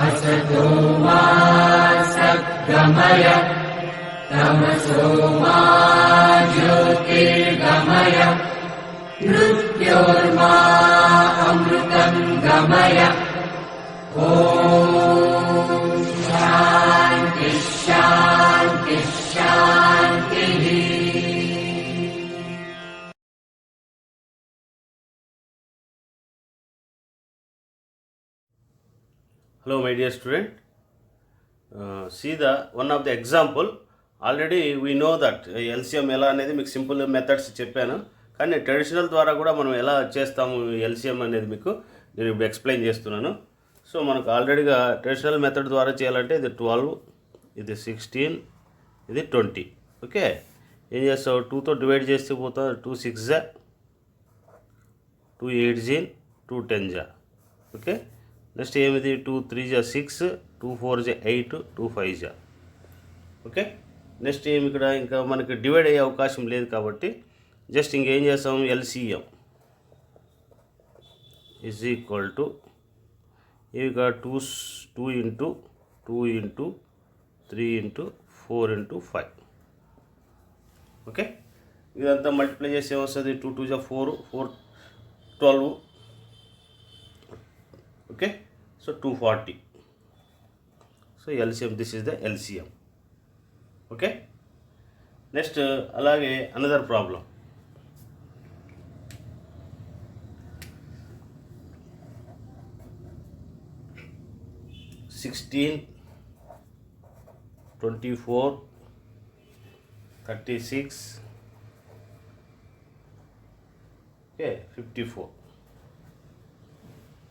असतो मा सद्गमय तमसो मा ज्योतिर्गमय मृत्योर्मा अमृतं गमय। ॐ शान्ति शान्ति शान्तिः। Hello my dear student, see the one of the example. Already we know that LCM ఎలా అనేది మీకు సింపుల్ మెథడ్స్ చెప్పాను, కానీ ట్రెడిషనల్ ద్వారా కూడా మనం ఎలా చేస్తాము LCM అనేది మీకు నేను ఇప్పుడు ఎక్స్ప్లెయిన్ చేస్తున్నాను. సో మనకు ఆల్రెడీగా ట్రెడిషనల్ మెథడ్ ద్వారా చేయాలంటే ఇది 12, ఇది 16, ఇది 20. ఓకే, ఏం చేస్తావు, 2తో డివైడ్ చేస్తే పోతా 2 6 జా, 2 8 జీ, 2 10 జా. ఓకే, నెక్స్ట్ ఏమిది 2 3 జా 6, 2 4 జా 8, 2 5 జా. ఓకే, నెక్స్ట్ ఏమి ఇక్కడ ఇంకా మనకి డివైడ్ అయ్యే అవకాశం లేదు కాబట్టి జస్ట్ ఇంకేం చేస్తాం, LCM ఈజ్ ఈక్వల్ టు ఇక 2 into 2 into 3 into 4 into 5. Okay, ఇదంతా మల్టిప్లై చేసి ఏమొస్తుంది, 2 2 జా 4, 4 12. Okay, so 240. So LCM, this is the LCM. Okay, next అలాగే అనదర్ ప్రాబ్లం. (16, 24, 36, 54).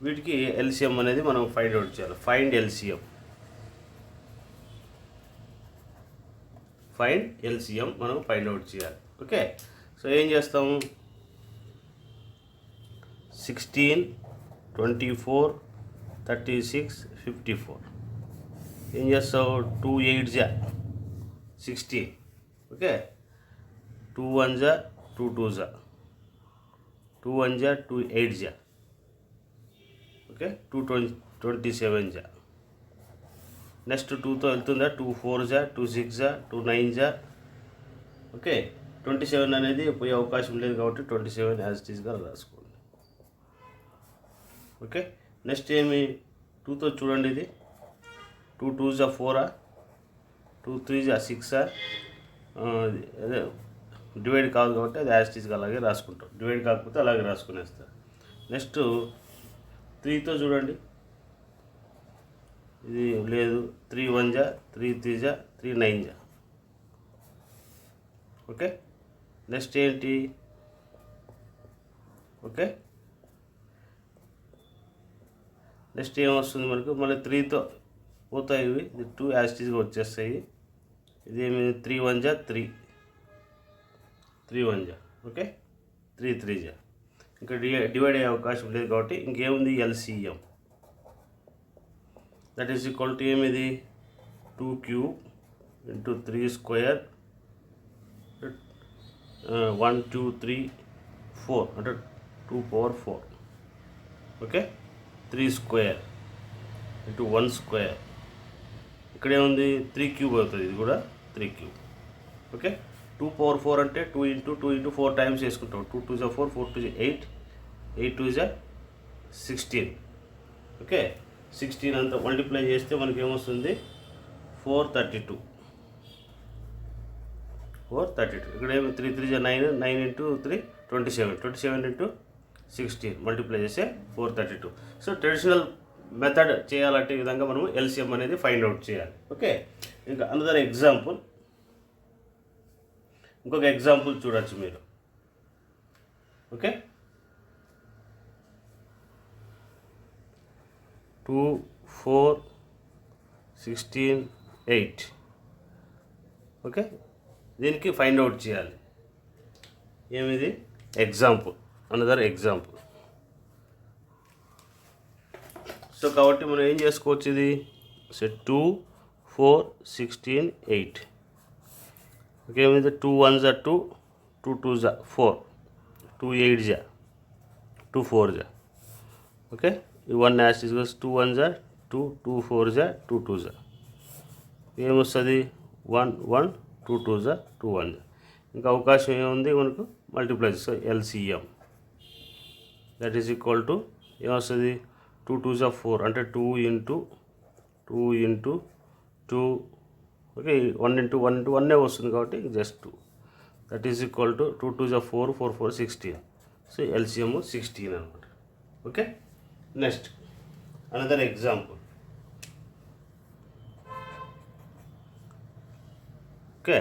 వీటికి LCM అనేది మనం ఫైండ్ అవుట్ చేయాలి. ఫైండ్ LCM మనం ఫైండ్ అవుట్ చేయాలి. ఓకే, సో ఏం చేస్తాము, 16, 24, 36, 54. ఏం చేస్తావు, 2 8 జా 16. ఓకే, 2 1 జా 2 2 జా, 2 1 జా 2 8 జా. ఓకే, 2 27 జా. నెక్స్ట్ 2తో వెళ్తుందా, 2 4 జా, 2 6 జా, 2 9 జా. ఓకే, 27 అనేది పోయే అవకాశం లేదు కాబట్టి 27 యాజ్ ఇట్ ఈస్గా రాసుకోండి. ఓకే, నెక్స్ట్ ఏమి 2తో చూడండి, ఇది 2 2 జా 4, 2 3 జా 6. అదే డివైడ్ కాదు కాబట్టి అది యాజ్ ఇట్ ఈస్గా అలాగే రాసుకుంటాం, డివైడ్ కాకపోతే అలాగే రాసుకునేస్తారు. నెక్స్ట్ 3తో చూడండి, ఇది లేదు, 3 1 జా 3 3 జా 3 9 జా. ఓకే, నెక్స్ట్ ఏంటి, ఓకే నెక్స్ట్ ఏమొస్తుంది మనకు, మళ్ళీ 3తో పోతాయి ఇవి, 2 యాస్టీస్గా వచ్చేస్తాయి. ఇదేమి 3 1 జా 3 1 జా. ఓకే, 3 3 జా. ఇంకా డివైడ్ అయ్యే అవకాశం లేదు కాబట్టి ఇంకేముంది, LCM. That is equal to ఏమిది, 2 క్యూబ్ ఇంటూ 3 స్క్వేర్, 1 2 3 4 అంటే 2 power 4. Okay, 3 square into 1 square. ఇక్కడేముంది, 3 క్యూబ్ అవుతుంది, ఇది కూడా 3 క్యూబ్. ఓకే, 2 power 4 అంటే 2 ఇంటూ 4 టైమ్స్ వేసుకుంటాం. 2 2 జా 4, 4 2 జా 8, 8 2 జా 16. ఓకే, 16 అంతా మల్టిప్లై చేస్తే మనకి ఏమొస్తుంది, 432. ఇక్కడ ఏమి 3 3 జా 9, 9 ఇంటూ 3 27, 27 ఇంటూ 16 మల్టిప్లై చేస్తే 432. సో ట్రెడిషనల్ మెథడ్ చేయాలంటే ఈ విధంగా మనము LCM అనేది ఫైండ్ అవుట్ చేయాలి. ఓకే, ఇంకా అనదర్ ఎగ్జాంపుల్, ఇంకొక ఎగ్జాంపుల్ చూడొచ్చు మీరు. ఓకే, 2 4 16 8. ఓకే, దీనికి ఫైండ్ అవుట్ చేయాలి. ఏమిది, ఎగ్జాంపుల్, అనదర్ ఎగ్జాంపుల్. సో కాబట్టి మనం ఏం చేసుకోవచ్చు, ఇది 2 4 16 8. ఓకే, ఏమైంది, 2 1 జా 2, 2 2 జా 4, 2 8 జా 2 4 జా. ఓకే, ఈ 1 యాష్ ఈజ్ 2 1 జా 2, 2 4 జా 2 2 జా. ఏమొస్తుంది 1 1, 2 2 జా 2 1 జా. ఇంకా అవకాశం ఏముంది మనకు మల్టిప్లై చేస్తే LCM that is equal to ఏమొస్తుంది 2 2 జా 4 అంటే 2 ఇంటూ 2. ఓకే, 1 ఇంటూ 1 వస్తుంది కాబట్టి just 2 that is equal to 2 2 జా 4 4 4 16. సో ఎల్సిఎం 16 అనమాట. Okay, next another example. Okay,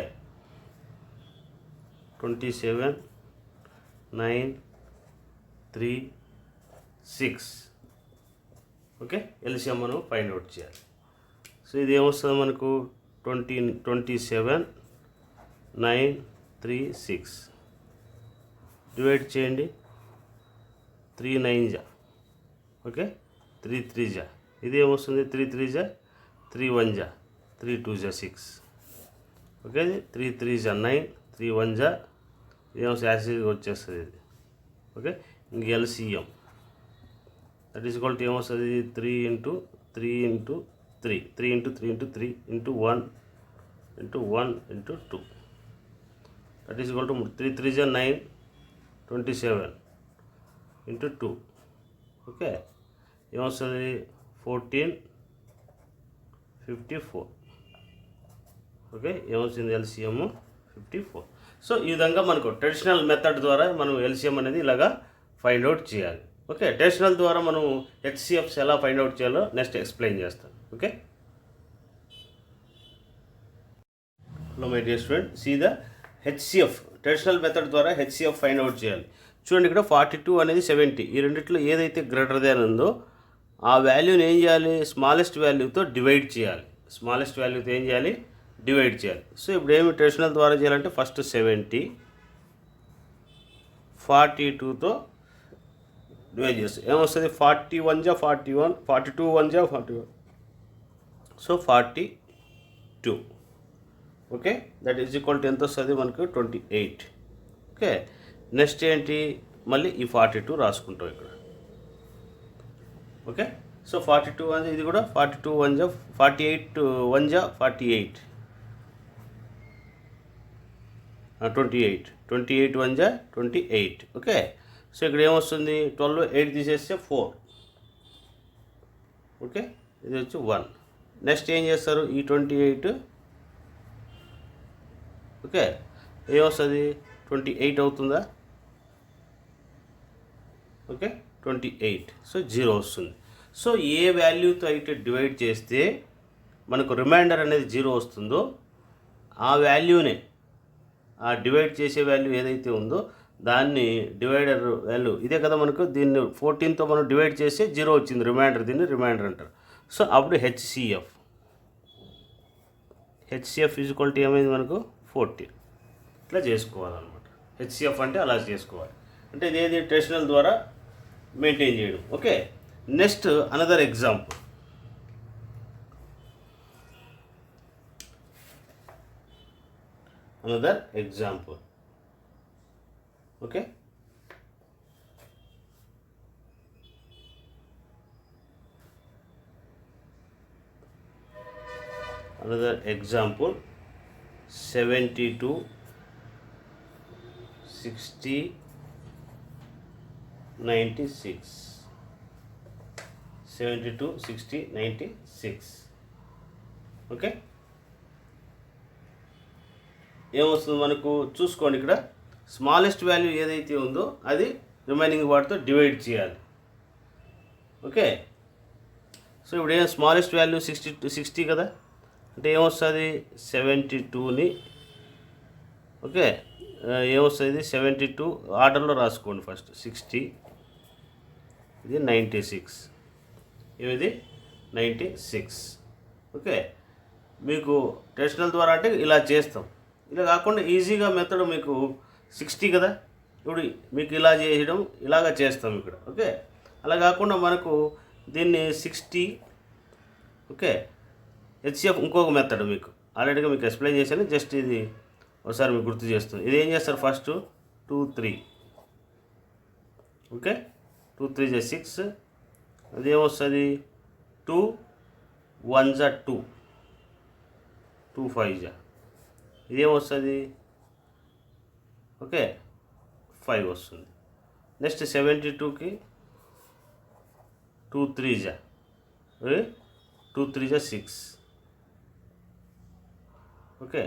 27 9 3 6. Okay, LCM మనం ఫైండ్ అవుట్ చేయాలి. సో ఇది ఏమొస్తుంది మనకు 27 9 3 6 డివైడ్ చేయండి 3 9 జా. ఓకే, 3 3 జా. ఇది ఏమొస్తుంది 3 3 జా 3 1 జా 3 2 జా 6. ఓకే, 3 3 జా 9 3 1 జా ఏమొస్తుంది యాసిడ్గా వచ్చేస్తుంది ఇది. ఓకే, ఇంక LCM that is equal to ఏమొస్తుంది 3 into 3 into 3 3 into 3 into 3 into 1 into 1 into 2 that is equal to 3 3 జా 9 27 ఇంటూ 2. ఓకే, ఏమొస్తుంది 14 54. ఓకే, ఏమొచ్చింది ఎల్సిఎం 54. సో ఈ విధంగా మనకు ట్రెడిషనల్ మెథడ్ ద్వారా మనం ఎల్సిఎం అనేది ఇలాగా ఫైండ్ అవుట్ చేయాలి. ఓకే, ట్రెడిషనల్ ద్వారా మనం హెచ్సిఎఫ్స్ ఎలా ఫైండ్ అవుట్ చేయాలో నెక్స్ట్ ఎక్స్ప్లెయిన్ చేస్తాను. Okay, hello my dear student, see the HCF traditional method ద్వారా హెచ్సిఎఫ్ ఫైండ్ అవుట్ చేయాలి. చూడండి, ఇక్కడ 42 అనేది 70, ఈ రెండిట్లో ఏదైతే గ్రేటర్ దాన్ ఉందో ఆ వాల్యూని ఏం చేయాలి, స్మాలెస్ట్ వాల్యూతో డివైడ్ చేయాలి. స్మాలెస్ట్ వాల్యూతో ఏం చేయాలి, డివైడ్ చేయాలి. సో ఇప్పుడు ఏమి ట్రెడిషనల్ ద్వారా చేయాలంటే ఫస్ట్ 70 42తో డివైడ్ చేస్తాం. ఏమొస్తుంది 41 జా 41 42 1 జా 41. So 42. Okay, that is equal to ఎంత వస్తుంది మనకు 28. ఓకే, నెక్స్ట్ ఏంటి, మళ్ళీ ఈ 42 రాసుకుంటాం ఇక్కడ. ఓకే, సో 42 1 ఇది కూడా 42 1 జా 48 1 జా 48 28 28 1 జా 28. ఓకే, సో ఇక్కడ ఏమొస్తుంది 12 8 తీసేస్తే 4. ఓకే, ఇది వచ్చి 1. నెక్స్ట్ ఏం చేస్తారు ఈ 28. ఓకే, ఏమొస్తుంది 28 అవుతుందా. ఓకే, 28. సో 0 వస్తుంది. సో ఏ వాల్యూతో అయితే డివైడ్ చేస్తే మనకు రిమైండర్ అనేది 0 వస్తుందో ఆ వాల్యూనే, ఆ డివైడ్ చేసే వాల్యూ ఏదైతే ఉందో దాన్ని డివైడర్ వాల్యూ ఇదే కదా మనకు. దీన్ని 14తో మనం డివైడ్ చేస్తే 0 వచ్చింది రిమైండర్, దీన్ని రిమైండర్ అంటారు. సో అప్పుడు హెచ్సిఎఫ్ ఈజ్ ఈక్వల్ టు ఏమైంది మనకు 14. ఇట్లా చేసుకోవాలన్నమాట. హెచ్సిఎఫ్ అంటే అలా చేసుకోవాలి. అంటే ఇదేది ట్రెడిషనల్ ద్వారా మెయింటైన్ చేయడం. Okay, next another example. Okay, another example 72 60 96 72 60 96. Okay, ఏమొస్తుంది మనకు చూసుకోండి. ఇక్కడ స్మాలెస్ట్ వాల్యూ ఏదైతే ఉందో అది రిమైనింగ్ వాటితో డివైడ్ చేయాలి. ఓకే, సో ఇప్పుడు ఏం స్మాలెస్ట్ వాల్యూ 60 కదా, అంటే ఏమొస్తుంది 72ని. ఓకే, ఏమొస్తుంది 72 ఆర్డర్లో రాసుకోండి. ఫస్ట్ 60, ఇది 96, ఇది 96. ఓకే, మీకు ట్రెడిషనల్ ద్వారా అంటే ఇలా చేస్తాం. ఇలా కాకుండా ఈజీగా మెథడ్ మీకు 60 కదా, ఇప్పుడు మీకు ఇలా చేయడం ఇలాగా చేస్తాం ఇక్కడ. ఓకే, అలా కాకుండా మనకు దీన్ని 60. ఓకే, హెచ్సిఎఫ్ ఇంకొక మెథడ్ మీకు ఆల్రెడీగా మీకు ఎక్స్ప్లెయిన్ చేశాను, జస్ట్ ఇది ఒకసారి మీకు గుర్తు చేస్తుంది. ఇది ఏం చేస్తారు ఫస్ట్ 2 3. ఓకే, 2 3 జా 6, అదేమొస్తుంది 2 1 జా 2, 2 5 జా, ఇదేమొస్తుంది ఓకే 5 వస్తుంది. నెక్స్ట్ 72కి 2 3 జా 2 3 జా 6, ఓకే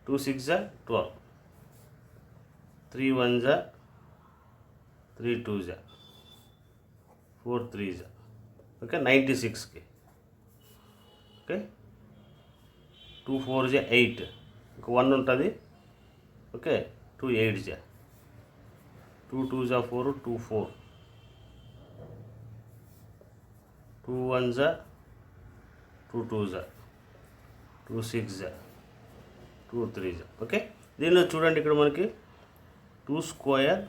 2 6 జా 12, 3 1 జా 3 2 జా 4 3 జా, ఓకే 96కి, ఓకే 2 4 జా 8, ఇంకా 1 ఉంటుంది, ఓకే 2 8 జా, 2 2 జా 4, 2 4, 2 1 జా 2 2 జా, 2 6 జా 2 3 జా, ఓకే. దీనిలో చూడండి ఇక్కడ మనకి 2 స్క్వేర్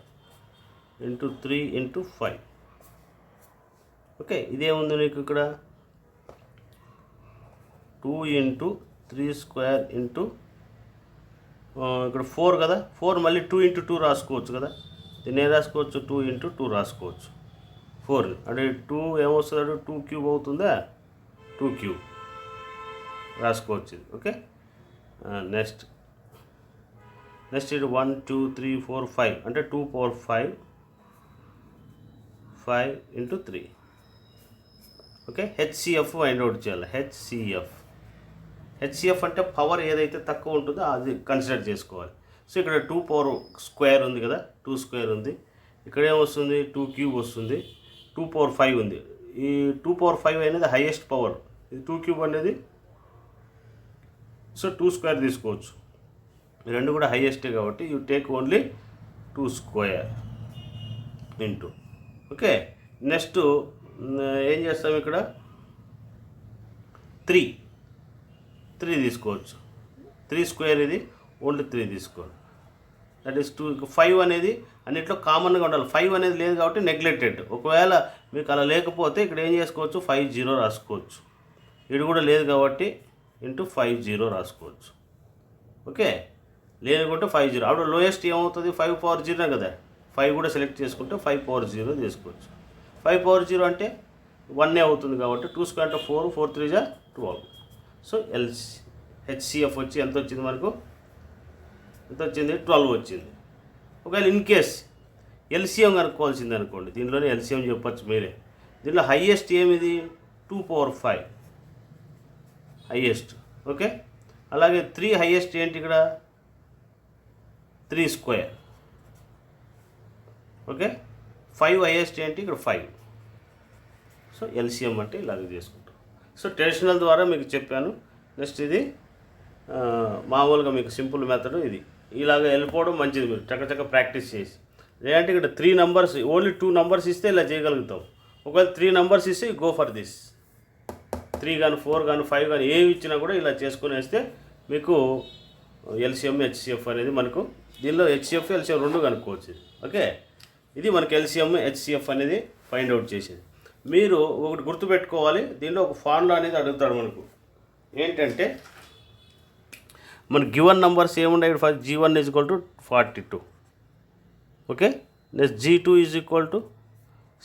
ఇంటూ 3 ఇంటూ 5, ఓకే. ఇదేముంది నీకు ఇక్కడ 2 ఇంటూ 3 స్క్వేర్ ఇంటూ ఇక్కడ 4 కదా, 4 మళ్ళీ 2 ఇంటూ 2 రాసుకోవచ్చు కదా, దీన్ని ఏం రాసుకోవచ్చు 2 ఇంటూ 2 రాసుకోవచ్చు 4, అంటే 2 ఏమొస్తుంది 2 క్యూబ్ అవుతుందా, 2 క్యూబ్ రాసుకోవచ్చు ఇది, ఓకే. నెక్స్ట్ ఇది 1 2 3 4 5 అంటే 2 power 5 into 3, okay. HCF find out చేయాలి. హెచ్సిఎఫ్ అంటే పవర్ ఏదైతే తక్కువ ఉంటుందో అది కన్సిడర్ చేసుకోవాలి. సో ఇక్కడ 2 పవర్ స్క్వేర్ ఉంది కదా, 2 స్క్వేర్ ఉంది, ఇక్కడ ఏమొస్తుంది 2 క్యూబ్ వస్తుంది, 2 పవర్ 5 ఉంది. ఈ 2 పవర్ 5 అనేది హైయెస్ట్ పవర్, ఇది 2 క్యూబ్ అనేది, సో 2 స్క్వేర్ తీసుకోవచ్చు, ఈ రెండు కూడా హైయెస్టే కాబట్టి you take only 2 square into, okay. Next ఏం చేస్తాం ఇక్కడ 3 తీసుకోవచ్చు, 3 స్క్వేర్ ఇది ఓన్లీ 3 తీసుకోవాలి, దట్ ఈస్ 2. 5 అనేది అన్నిట్లో కామన్గా ఉండాలి, 5 అనేది లేదు కాబట్టి నెగ్లెక్టెడ్. ఒకవేళ మీకు అలా లేకపోతే ఇక్కడ ఏం చేసుకోవచ్చు 5 0 రాసుకోవచ్చు, ఇది కూడా లేదు కాబట్టి ఇంటూ 5 0 రాసుకోవచ్చు, ఓకే. లేనుకుంటే 5 0, అప్పుడు లోయెస్ట్ ఏమవుతుంది 5 పవర్ 0 కదా, 5 కూడా సెలెక్ట్ చేసుకుంటే 5 పవర్ 0 తీసుకోవచ్చు. 5 పవర్ 0 అంటే 1 అవుతుంది కాబట్టి 2 స్క్వేర్ అంటే 4, 4 3 జా 12. సో హెచ్సిఎఫ్ వచ్చి ఎంత వచ్చింది మనకు, ఎంత వచ్చింది 12 వచ్చింది. ఒకవేళ ఇన్ కేస్ ఎల్సిఎం కనుక్కోవాల్సింది అనుకోండి, దీనిలోనే ఎల్సిఎం చెప్పచ్చు మీరే. దీనిలో హైయెస్ట్ ఏమిది 2 పవర్ 5 హైయెస్ట్, ఓకే. అలాగే 3 హైయెస్ట్ ఏంటి ఇక్కడ 3 స్క్వేర్, ఓకే. 5 హైయెస్ట్ ఏంటి ఇక్కడ 5. సో ఎల్సిఎం అంటే ఇలాగ తీసుకుంటాం. సో ట్రెడిషనల్ ద్వారా మీకు చెప్పాను. నెక్స్ట్ ఇది మామూలుగా మీకు సింపుల్ మెథడ్ ఇది, ఇలాగ వెళ్ళిపోవడం మంచిది, మీరు చక్కచక్క ప్రాక్టీస్ చేసి. లేదంటే ఇక్కడ 3 నంబర్స్ ఓన్లీ 2 నంబర్స్ ఇస్తే ఇలా చేయగలుగుతాం. ఒకవేళ 3 నంబర్స్ ఇస్తే గో ఫర్ దిస్, 3 కానీ 4 కానీ 5 కానీ ఏవి ఇచ్చినా కూడా ఇలా చేసుకుని వేస్తే మీకు ఎల్సిఎం హెచ్సిఎఫ్ అనేది మనకు, దీనిలో హెచ్సిఎఫ్ ఎల్సిఎం రెండు కనుక్కోవచ్చు, ఓకే. ఇది మనకి ఎల్సిఎం హెచ్సిఎఫ్ అనేది ఫైండ్ అవుట్ చేసేది. మీరు ఒకటి గుర్తుపెట్టుకోవాలి, దీనిలో ఒక ఫార్ములా అనేది అడుగుతాడు మనకు, ఏంటంటే మన గివన్ నంబర్స్ ఏమున్నాయి first G1 is equal to 42, okay. Next G2 is equal to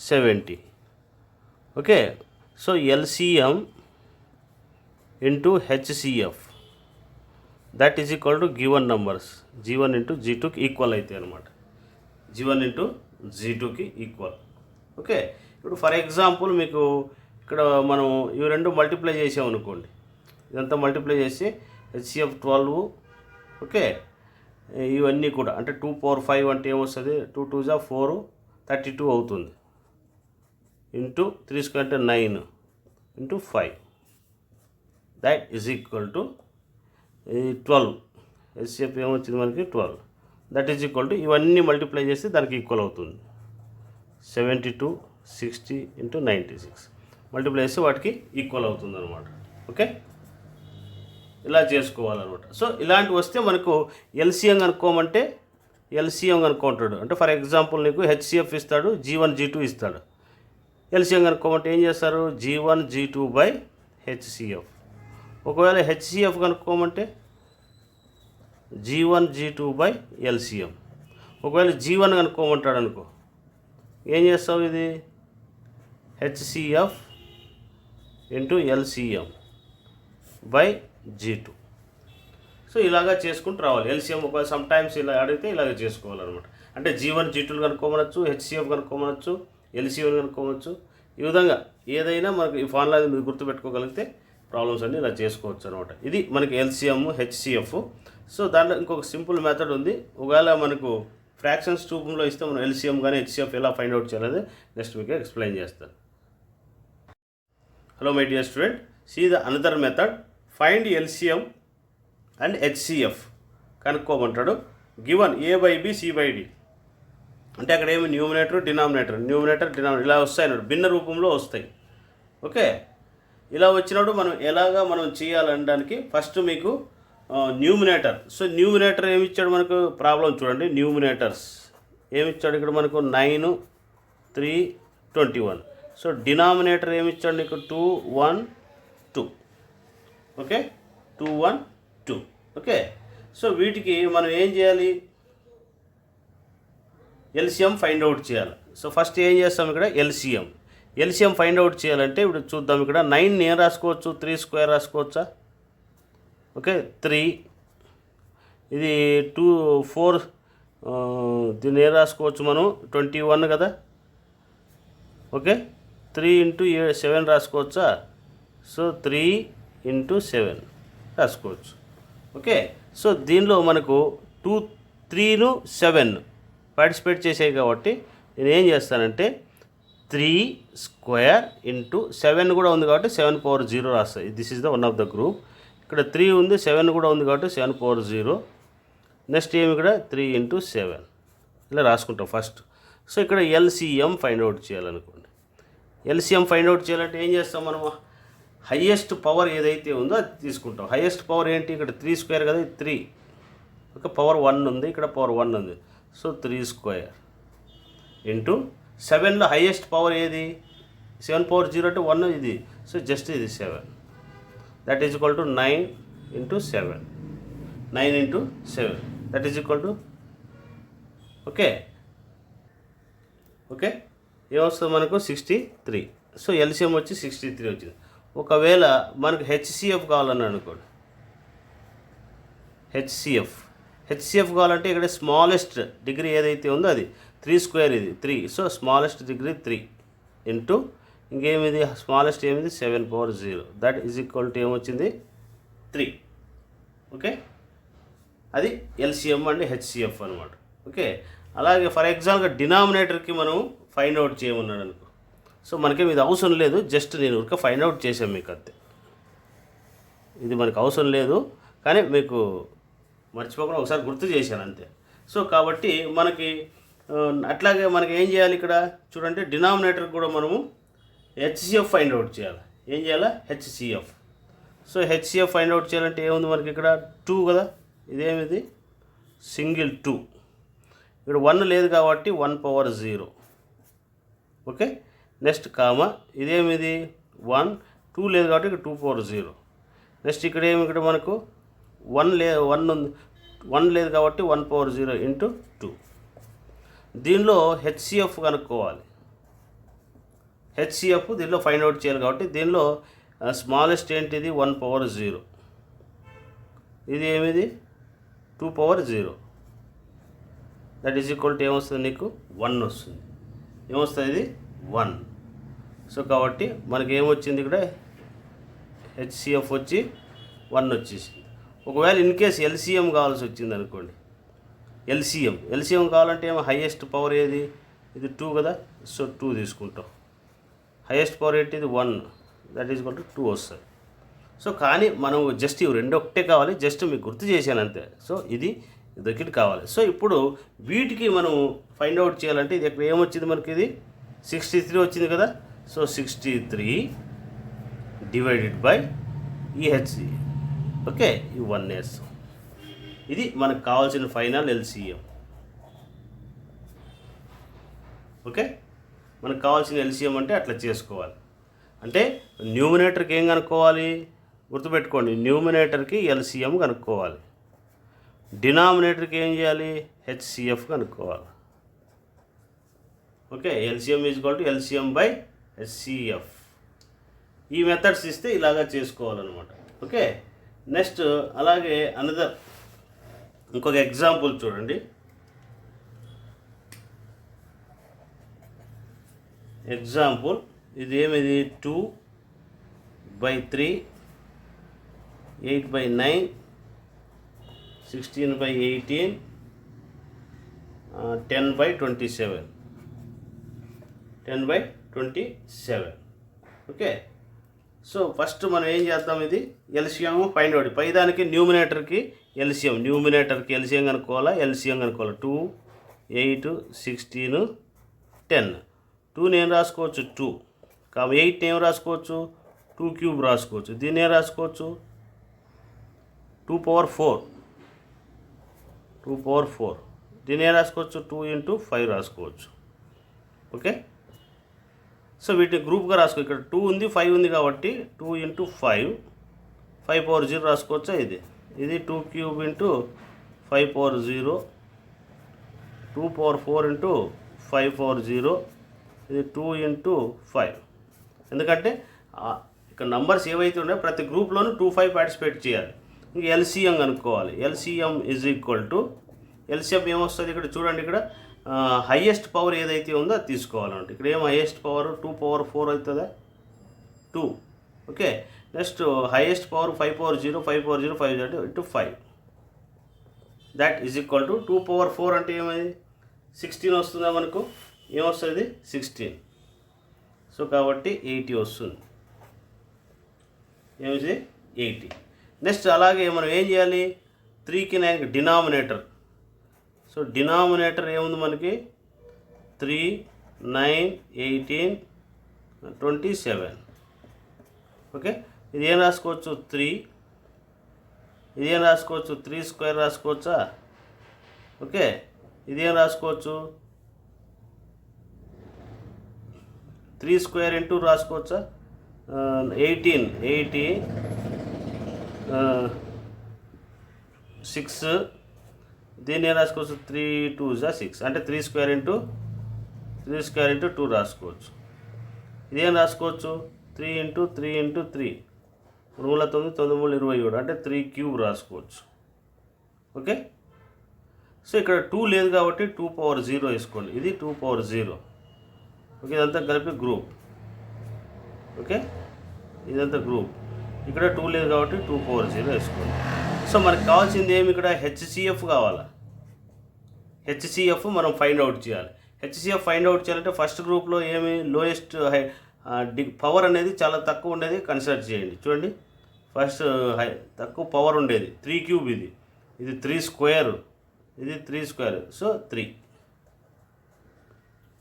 70, okay. So LCM into HCF that is equal to given numbers G1 into G2కి ఈక్వల్ అవుతాయి అనమాట, G1 ఇంటూ G2కి ఈక్వల్, ఓకే. ఇప్పుడు for example మీకు ఇక్కడ మనం ఇవి రెండు మల్టిప్లై చేసామనుకోండి, ఇదంతా మల్టిప్లై చేసి హెచ్సిఎఫ్ 12, ఓకే. ఇవన్నీ కూడా అంటే 2 పవర్ 5 అంటే ఏమొస్తుంది 2 2 జా 4 32 అవుతుంది, ఇంటూ 3 స్క్వేర్ అంటే 9 into 5 that is equal to 12. HCF ఏమొచ్చింది మనకి 12, దట్ ఈజ్ ఈక్వల్ టు ఇవన్నీ మల్టిప్లై చేస్తే దానికి ఈక్వల్ అవుతుంది 72 60 ఇంటూ 96 మల్టిప్లై చేస్తే వాటికి ఈక్వల్ అవుతుంది అనమాట, ఓకే. ఇలా చేసుకోవాలన్నమాట. సో ఇలాంటివి వస్తే మనకు ఎల్సిఎం కనుక్కోమంటే ఎల్సిఎం కనుక్కుంటాడు, అంటే ఫర్ ఎగ్జాంపుల్ నీకు హెచ్సిఎఫ్ ఇస్తాడు, G1 G2 ఇస్తాడు. ఎల్సిఎం కనుక్కోమంటే ఏం చేస్తారు G1 G2 బై హెచ్సిఎఫ్. ఒకవేళ హెచ్సిఎఫ్ కనుక్కోమంటే G1 G2 బై ఎల్సిఎం. ఒకవేళ G1 కనుక్కోమంటాడు అనుకో ఏం చేస్తావు, ఇది HCF into LCM by G2. So ఇలాగా చేసుకుంటూ రావాలి. ఎల్సిఎం ఒక సమ్ టైమ్స్ ఇలా అడిగితే ఇలాగ చేసుకోవాలన్నమాట. అంటే G1 G2 కనుక్కోమనొచ్చు, హెచ్సిఎఫ్ కనుక్కోమనొచ్చు, ఎల్సిఎం కనుక్కోవచ్చు. ఈ విధంగా ఏదైనా మనకి ఈ ఫార్ములా మీరు గుర్తుపెట్టుకోగలిగితే ప్రాబ్లమ్స్ అన్నీ ఇలా చేసుకోవచ్చు అనమాట. ఇది మనకి ఎల్సిఎం హెచ్సిఎఫ్. సో దాంట్లో ఇంకొక సింపుల్ మెథడ్ ఉంది. ఒకవేళ మనకు ఫ్రాక్షన్స్ రూపంలో ఇస్తే మనం ఎల్సిఎం కానీ హెచ్సిఎఫ్ ఎలా ఫైండ్ అవుట్ చేయాలని నెక్స్ట్ మీకు ఎక్స్ప్లెయిన్ చేస్తాను. Hello my dear student, see the another method. Find LCM and HCF కనుక్కోమంటాడు. Given A/B C/D. అంటే అక్కడ ఏమి న్యూమినేటర్ డినామినేటర్ ఇలా వస్తాయి అన్నాడు, భిన్న రూపంలో వస్తాయి. ఓకే, ఇలా వచ్చినప్పుడు మనం చేయాలనడానికి ఫస్ట్ మీకు న్యూమినేటర్. సో న్యూమినేటర్ ఏమి ఇచ్చాడు మనకు, ప్రాబ్లం చూడండి. న్యూమినేటర్స్ ఏమి ఇచ్చాడు ఇక్కడ మనకు 9, 3, 21. సో డినామినేటర్ ఏమి ఇచ్చాడు నీకు 2, 1, 2. ఓకే, 2, 1, 2. ఓకే, సో వీటికి మనం ఏం చేయాలి, ఎల్సిఎం ఫైండ్ అవుట్ చేయాలి. సో ఫస్ట్ ఏం చేస్తాం, ఇక్కడ ఎల్సిఎం ఫైండ్ అవుట్ చేయాలంటే ఇప్పుడు చూద్దాం. ఇక్కడ 9 ఏం రాసుకోవచ్చు, 3 స్క్వేర్ రాసుకోవచ్చా? ఓకే, 3. ఇది 2, 4, దీన్ని ఏం రాసుకోవచ్చు మనం, 21 కదా. Okay, 3 into 7 రాసుకోవచ్చా? సో 3 ఇంటూ 7 రాసుకోవచ్చు. ఓకే, సో దీనిలో మనకు 2, 3, 7 పార్టిసిపేట్ చేసాయి కాబట్టి నేను ఏం చేస్తానంటే 3 స్క్వేర్ ఇంటూ 7 కూడా ఉంది కాబట్టి 7 పవర్ 0 రాస్తాయి. This is the one of the group. ఇక్కడ 3 ఉంది, 7 కూడా ఉంది కాబట్టి 7 పవర్ 0. నెక్స్ట్ ఏమి ఇక్కడ 3 ఇంటూ 7 ఇలా రాసుకుంటాం ఫస్ట్. సో ఇక్కడ ఎల్సిఎం ఫైండ్ అవుట్ చేయాలనుకోండి. ఎల్సిఎం ఫైండ్ అవుట్ చేయాలంటే ఏం చేస్తాం మనము, హయ్యెస్ట్ పవర్ ఏదైతే ఉందో అది తీసుకుంటాం. హయ్యెస్ట్ పవర్ ఏంటి, ఇక్కడ 3 స్క్వేర్ కదా, 3. ఒక పవర్ 1 ఉంది, ఇక్కడ పవర్ 1 ఉంది. సో 3 స్క్వేర్ ఇంటూ 7లో హయ్యెస్ట్ పవర్ ఏది, 7 పవర్ 0 అంటే 1 ఇది. సో జస్ట్ ఇది 7. That is equal to 9 into 7. 9 into 7 that is equal to okay ఏమొస్తుంది మనకు 63. సో ఎల్సిఎం వచ్చి 63 వచ్చింది. ఒకవేళ మనకు హెచ్సిఎఫ్ కావాలని అనుకోండి, హెచ్సిఎఫ్ కావాలంటే ఇక్కడ స్మాలెస్ట్ డిగ్రీ ఏదైతే ఉందో అది 3 స్క్వేర్, ఇది 3. సో స్మాలెస్ట్ డిగ్రీ 3 ఇంటూ ఇంకేమిది స్మాలెస్ట్ ఏమిది 7 power 0 that is equal to ఏమొచ్చింది 3. ఓకే, అది ఎల్సిఎం అండ్ హెచ్సిఎఫ్ అనమాట. ఓకే, అలాగే ఫర్ ఎగ్జాంపుల్గా డినామినేటర్కి మనం ఫైండ్ అవుట్ చేయమన్నాడు అనుకో. సో మనకేం ఇది అవసరం లేదు, జస్ట్ నేను ఊరికే ఫైండ్ అవుట్ చేశాను మీకు అంతే. ఇది మనకు అవసరం లేదు కానీ మీకు మర్చిపోకుండా ఒకసారి గుర్తు చేశాను అంతే. సో కాబట్టి మనకి అట్లాగే మనకి ఏం చేయాలి, ఇక్కడ చూడండి డినామినేటర్ కూడా మనము హెచ్సిఎఫ్ ఫైండ్ అవుట్ చేయాలి. ఏం చేయాలా, HCF. So HCF find out చేయాలంటే ఏముంది మనకి ఇక్కడ 2 కదా, ఇదేమిది సింగిల్ 2. ఇక్కడ 1 లేదు కాబట్టి 1 పవర్ 0. ఓకే, నెక్స్ట్ కామా ఇదేమిది 1, 2 లేదు కాబట్టి ఇక్కడ 2 పవర్ 0. నెక్స్ట్ ఇక్కడ ఇక్కడ మనకు 1 లేదు కాబట్టి 1 పవర్ 0 ఇంటూ 2. దీనిలో హెచ్సిఎఫ్ కనుక్కోవాలి. హెచ్సిఎఫ్ దీనిలో ఫైండ్ అవుట్ చేయాలి కాబట్టి దీనిలో స్మాలెస్ట్ ఏంటిది 1 పవర్ 0. ఇది ఏమిది 2 power 0 that is equal to ఏమొస్తుంది నీకు 1 వస్తుంది. ఏమొస్తుంది ఇది 1. సో కాబట్టి మనకి ఏమొచ్చింది ఇక్కడ హెచ్సిఎఫ్ వచ్చి 1 వచ్చేసింది. ఒకవేళ ఇన్ కేస్ ఎల్సిఎం కావాల్సి వచ్చింది అనుకోండి, ఎల్సిఎం కావాలంటే ఏమో హైయెస్ట్ పవర్ ఏది, ఇది 2 కదా. సో 2 తీసుకుంటాం. హైయెస్ట్ పవర్ ఏంటి, ఇది 1 దట్ ఈజ్ ఈక్వల్ టు 2 వస్తుంది. సో కానీ మనం జస్ట్ ఇవి 2 ఒకటే కావాలి, జస్ట్ మీకు గుర్తు చేశాను అంతే. సో ఇది ఒకటి కావాలి. సో ఇప్పుడు వీటికి మనం ఫైండ్ అవుట్ చేయాలంటే ఇది ఇక్కడ ఏమొచ్చింది మనకి, ఇది 63 వచ్చింది కదా. సో 63 డివైడెడ్ బై ఈ హెచ్సి. ఓకే, ఈ 1 వేస్తాం. ఇది మనకు కావాల్సిన ఫైనల్ ఎల్సిఎం. ఓకే, మనకు కావాల్సిన ఎల్సిఎం అంటే అట్లా చేసుకోవాలి. అంటే న్యూమినేటర్కి ఏం కనుక్కోవాలి, గుర్తుపెట్టుకోండి, న్యూమినేటర్కి ఎల్సిఎం కనుక్కోవాలి. డినామినేటర్కి ఏం చేయాలి, హెచ్సిఎఫ్ కనుక్కోవాలి. Okay, LCM is equal to LCM by HCF. ఈ మెథడ్స్ ఇస్తే ఇలాగా చేసుకోవాలన్నమాట. ఓకే, నెక్స్ట్ అలాగే అనదర్ ఇంకొక ఎగ్జాంపుల్ చూడండి. ఎగ్జాంపుల్ ఇది ఏమిది 2/3, 8/9, 16/18, 10/27, 10/27. ఓకే, సో ఫస్ట్ మనం ఏం చేద్దాం, ఇది ఎల్సిఎం ఫైండ్ అవుట్. పై దానికి న్యూమినేటర్కి ఎల్సిఎం కనుక్కోవాలా, ఎల్సిఎం కనుక్కోవాలి. 2, 8, 16, 10. 2ని ఏం రాసుకోవచ్చు 2, 8ని ఏం రాసుకోవచ్చు 2 క్యూబ్ రాసుకోవచ్చు. దీన్ని ఏం రాసుకోవచ్చు 2 పవర్ 4. దీన్ని ఏం రాసుకోవచ్చు 2 × 5 రాసుకోవచ్చు. ఓకే, సో వీటిని గ్రూప్గా రాసుకో. ఇక్కడ 2 ఉంది, 5 ఉంది కాబట్టి 2 × 5, 5 పవర్ 0 రాసుకోవచ్చా. ఇది 2 క్యూబ్ × 5 పవర్ 0, 2 పవర్ 4 × 5 పవర్ 0, ఇది 2 × 5. ఎందుకంటే ఇక్కడ నంబర్స్ ఏవైతే ఉన్నాయో ప్రతి గ్రూప్లోనూ 2, 5 పార్టిసిపేట్ చేయాలి. ఇంక ఎల్సిఎం కనుక్కోవాలి. LCM is equal to LCM ఏమొస్తుంది ఇక్కడ చూడండి. ఇక్కడ హైయెస్ట్ పవర్ ఏదైతే ఉందో అది తీసుకోవాలంటే ఇక్కడ ఏం హైయెస్ట్ పవర్ 2 పవర్ 4 అవుతుందా 2. Okay, next highest power 5 power 0, 5 power 0, 5 × 5. That is equal to 2 power 4 అంటే ఏమైంది 16 వస్తుందా మనకు. ఏమొస్తుంది 16. సో కాబట్టి 80 వస్తుంది. ఏమిది 80. నెక్స్ట్ అలాగే మనం ఏం చేయాలి 3కి 9కి డినామినేటర్. సో డినామినేటర్ ఏముంది మనకి 3, 9, 18, 27. ఓకే, ఇది ఏం రాసుకోవచ్చు 3, ఇది ఏం రాసుకోవచ్చు 3² రాసుకోవచ్చా. ఓకే, ఇది ఏం రాసుకోవచ్చు 3² × రాసుకోవచ్చా. 18, 6. దీన్ని ఏం రాసుకోవచ్చు 3 2 6 అంటే 3² × 2 రాసుకోవచ్చు. ఇదేం రాసుకోవచ్చు 3 × 3 × 3, 9 9 27 అంటే 3 క్యూబ్ రాసుకోవచ్చు. ఓకే, సో ఇక్కడ 2 లేదు కాబట్టి 2 పవర్ 0 వేసుకోండి. ఇది 2 పవర్ 0. ఓకే, ఇదంతా కలిపి గ్రూప్. ఓకే, ఇదంతా గ్రూప్. ఇక్కడ 2 లేదు కాబట్టి 2 పవర్ 0 వేసుకోండి. సో మనకు కావాల్సింది ఏమి ఇక్కడ హెచ్సిఎఫ్ కావాలా. హెచ్సిఎఫ్ మనం ఫైండ్ అవుట్ చేయాలి. హెచ్సిఎఫ్ ఫైండ్ అవుట్ చేయాలంటే ఫస్ట్ గ్రూప్లో ఏమి లోయెస్ట్ పవర్ అనేది చాలా తక్కువ ఉండేది కన్సిడర్ చేయండి. చూడండి, ఫస్ట్ తక్కువ పవర్ ఉండేది 3 క్యూబ్, ఇది 3², ఇది 3², సో 3.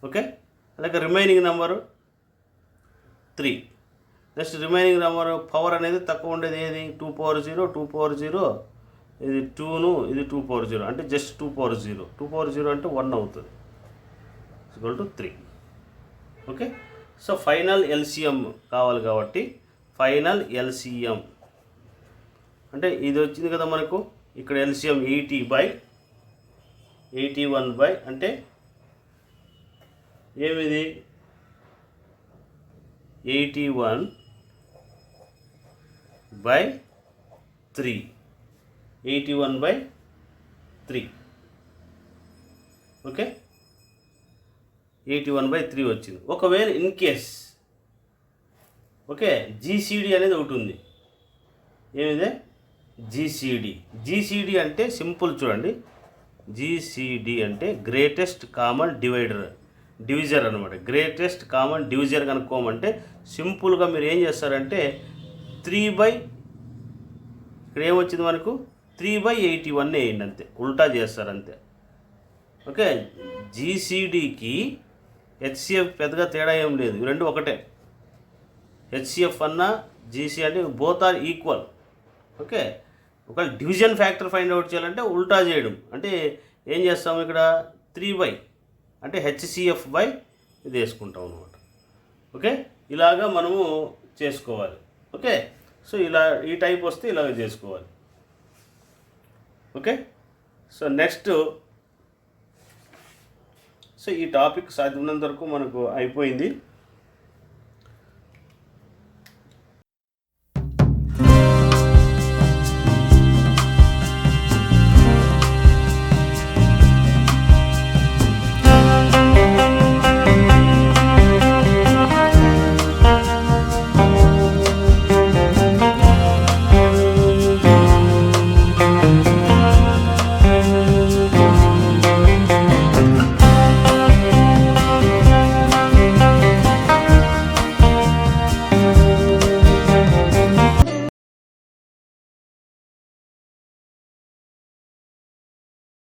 ఓకే, అలాగే remaining number 3. Next remaining number power అనేది తక్కువ ఉండేది ఏది 2 పవర్ 0, 2 పవర్ 0, ఇది 2ను, ఇది 2 పవర్ 0 అంటే జస్ట్ 2 పవర్ 0. 2 పవర్ 0 అంటే 1 అవుతుంది. Equal to 3. Okay, so final LCM కావాలి కాబట్టి ఫైనల్ ఎల్సిఎం అంటే ఇది వచ్చింది కదా మనకు. ఇక్కడ ఎల్సిఎం 80/81 అంటే ఏమిది 81/3. 81/3. ఓకే, 81/3 వచ్చింది. ఒకవేళ ఇన్ కేస్ ఓకే జీసీడీ అనేది ఒకటి ఉంది. ఏమిదే జీసీడీ అంటే సింపుల్ చూడండి. జీసీడీ అంటే గ్రేటెస్ట్ కామన్ డివిజర్ అనమాట. గ్రేటెస్ట్ కామన్ డివిజర్ కనుక్కోమంటే సింపుల్గా మీరు ఏం చేస్తారంటే 3 ఇక్కడ ఏమొచ్చింది మనకు 3/81 వేయండి అంతే. ఉల్టా చేస్తారు అంతే. ఓకే, జీసీడీకి హెచ్సిఎఫ్ పెద్దగా తేడా ఏం లేదు, ఇవి రెండు ఒకటే. హెచ్సిఎఫ్ అన్నా జీసీ అంటే బోత్ ఆర్ ఈక్వల్. ఓకే, ఒకవేళ డివిజన్ ఫ్యాక్టర్ ఫైండ్ అవుట్ చేయాలంటే ఉల్టా చేయడం. అంటే ఏం చేస్తాము ఇక్కడ 3 అంటే హెచ్సిఎఫ్ ఇది వేసుకుంటాం అనమాట. ఓకే, ఇలాగా మనము చేసుకోవాలి. ఓకే, సో ఇలా ఈ టైప్ వస్తే ఇలాగ చేసుకోవాలి. ఓకే, సో నెక్స్ట్ సో ఈ టాపిక్ సాధ్యమైనంత వరకు మనకు అయిపోయింది.